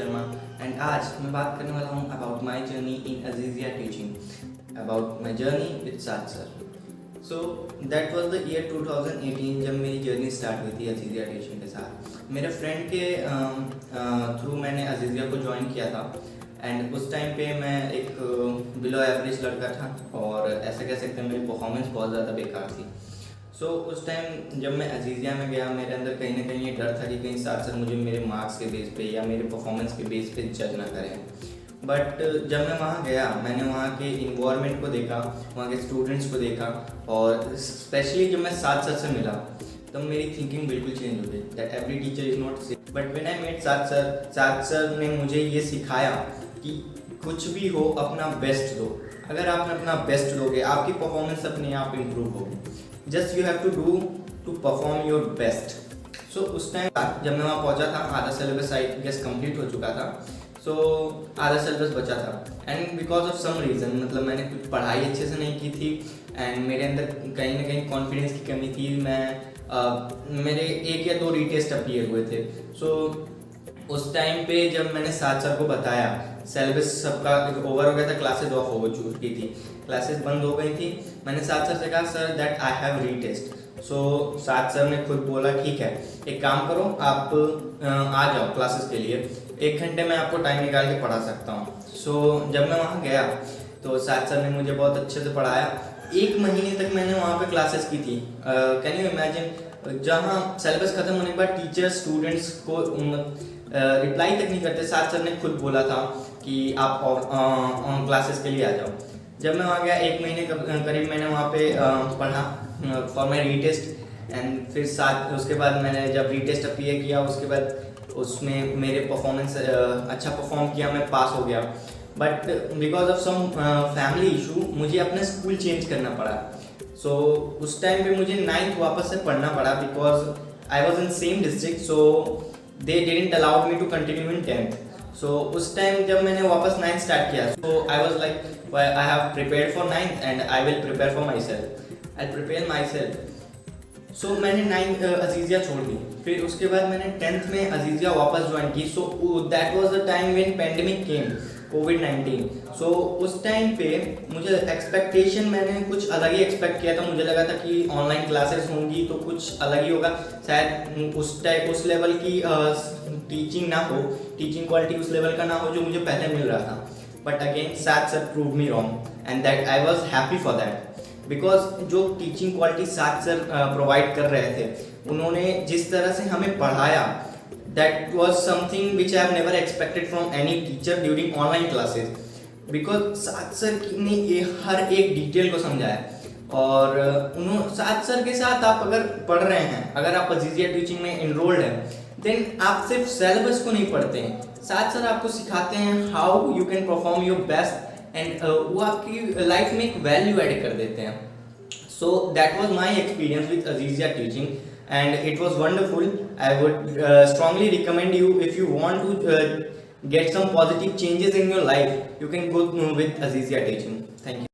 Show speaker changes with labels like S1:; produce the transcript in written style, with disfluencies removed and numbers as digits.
S1: Sharma and आज मैं बात करने वाला हूँ about my journey in Azizia teaching, about my journey with Saad sir. So that was the year 2018 जब मेरी जर्नी स्टार्ट हुई थी अजीजिया टीचिंग के साथ। मेरे फ्रेंड के थ्रू मैंने अजीजिया को ज्वाइन किया था एंड उस टाइम पे मैं एक बिलो एवरेज लड़का था और ऐसा कह सकते हैं मेरी परफॉर्मेंस बहुत ज़्यादा बेकार थी। सो उस टाइम जब मैं अजीजिया में गया मेरे अंदर कहीं ना कहीं ये डर था कि कहीं साथ साथ मुझे मेरे मार्क्स के बेस पे या मेरे परफॉर्मेंस के बेस पे जज ना करें। बट जब मैं वहाँ गया मैंने वहाँ के इन्वायरमेंट को देखा, वहाँ के स्टूडेंट्स को देखा और स्पेशली जब मैं साथ साथ से मिला तब मेरी थिंकिंग बिल्कुल चेंज हो गई that every teacher is not same. But when I met साथ सर ने मुझे ये सिखाया कि कुछ भी हो अपना बेस्ट दो। अगर आपने अपना बेस्ट दोगे आपकी परफॉर्मेंस अपने आप इम्प्रूव होगी। Just you have to do to perform your best. So उस टाइम जब मैं वहाँ पहुँचा था आधा सिलेबस आई गेस कंप्लीट हो चुका था। सो आधा सिलेबस बचा था and because of some reason मतलब मैंने कुछ पढ़ाई अच्छे से नहीं की थी एंड मेरे अंदर कहीं ना कहीं कॉन्फिडेंस की कमी थी। मेरे 1 या 2 रीटेस्ट अपीयर हुए थे। सो उस टाइम पे जब मैंने साथ सर को बताया सिलेबस सबका ओवर हो गया था, क्लासेस ऑफ हो चुकी थी, क्लासेस बंद हो गई थी। मैंने साथ सर से कहा sir that I have retest. So साथ सर ने खुद बोला ठीक है एक काम करो आप आ जाओ क्लासेस के लिए, 1 घंटे में आपको टाइम निकाल के पढ़ा सकता हूँ। सो जब मैं वहाँ गया तो साथ सर ने मुझे बहुत अच्छे से पढ़ाया। 1 महीने तक मैंने वहाँ पे क्लासेस की थी। कैन यू इमेजिन जहाँ सिलेबस खत्म होने के बाद टीचर्स स्टूडेंट्स को रिप्लाई तक नहीं करते। साथ सर ने खुद बोला था कि आप ऑन क्लासेस के लिए आ जाओ। जब मैं वहाँ गया 1 महीने करीब मैंने वहाँ पे पढ़ा फॉर माई रीटेस्ट एंड फिर साथ उसके बाद मैंने जब रीटेस्ट अपीयर किया उसके बाद उसमें मेरे परफॉर्मेंस अच्छा परफॉर्म किया, मैं पास हो गया। But because of some family issue मुझे अपना स्कूल चेंज करना पड़ा। सो उस टाइम पे मुझे 9th वापस से पढ़ना पड़ा because I was in same district. So they didn't allowed me to continue in 10th। So उस टाइम जब मैंने वापस 9th स्टार्ट किया so I was like I have prepared for 9th and I will prepare for myself, I prepare myself. So मैंने 9th Azizia छोड़ दी। फिर उसके बाद मैंने 10th में अजीजिया वापस ज्वाइन की। So that was the time when pandemic came, कोविड-19। सो उस टाइम पे मुझे एक्सपेक्टेशन मैंने कुछ अलग ही एक्सपेक्ट किया था। मुझे लगा था कि ऑनलाइन क्लासेस होंगी तो कुछ अलग ही होगा, शायद उस लेवल की टीचिंग ना हो, टीचिंग क्वालिटी उस लेवल का ना हो जो मुझे पहले मिल रहा था। बट अगेन साथ sir prove me wrong and that I was happy for that because जो टीचिंग क्वालिटी साथ सर प्रोवाइड कर रहे थे उन्होंने जिस तरह से हमें पढ़ाया that was something which I have never expected from any teacher during online classes because साथ सर ने हर एक डिटेल को समझाया। और उन्होंने साथ सर के साथ आप अगर पढ़ रहे हैं, अगर आप अजीजिया टीचिंग में इनरोल्ड हैं देन आप सिर्फ सिलेबस को नहीं पढ़ते हैं, साथ सर आपको सिखाते हैं how you can perform your best and वो आपकी लाइफ में एक वैल्यू ऐड कर देते हैं। So that was my experience with Azizia teaching and it was wonderful. I would strongly recommend you if you want to get some positive changes in your life, you can go with Azizia teaching. Thank you.